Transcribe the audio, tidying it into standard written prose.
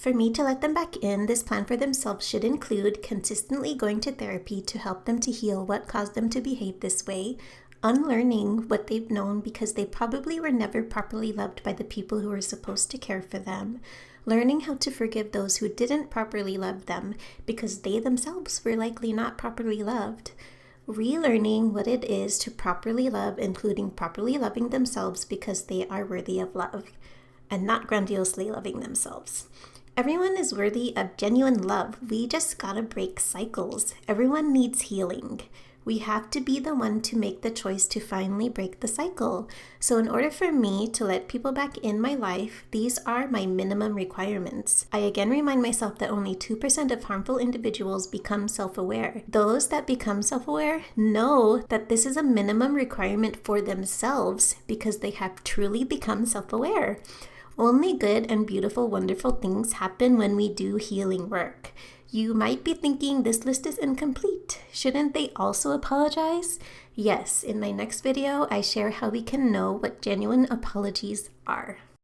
For me to let them back in, this plan for themselves should include consistently going to therapy to help them to heal what caused them to behave this way, unlearning what they've known because they probably were never properly loved by the people who were supposed to care for them, learning how to forgive those who didn't properly love them because they themselves were likely not properly loved, relearning what it is to properly love, including properly loving themselves because they are worthy of love, and not grandiosely loving themselves. Everyone is worthy of genuine love. We just gotta break cycles. Everyone needs healing. We have to be the one to make the choice to finally break the cycle. So in order for me to let people back in my life, these are my minimum requirements. I again remind myself that only 2% of harmful individuals become self-aware. Those that become self-aware know that this is a minimum requirement for themselves because they have truly become self-aware. Only good and beautiful, wonderful things happen when we do healing work. You might be thinking this list is incomplete. Shouldn't they also apologize? Yes, in my next video, I share how we can know what genuine apologies are.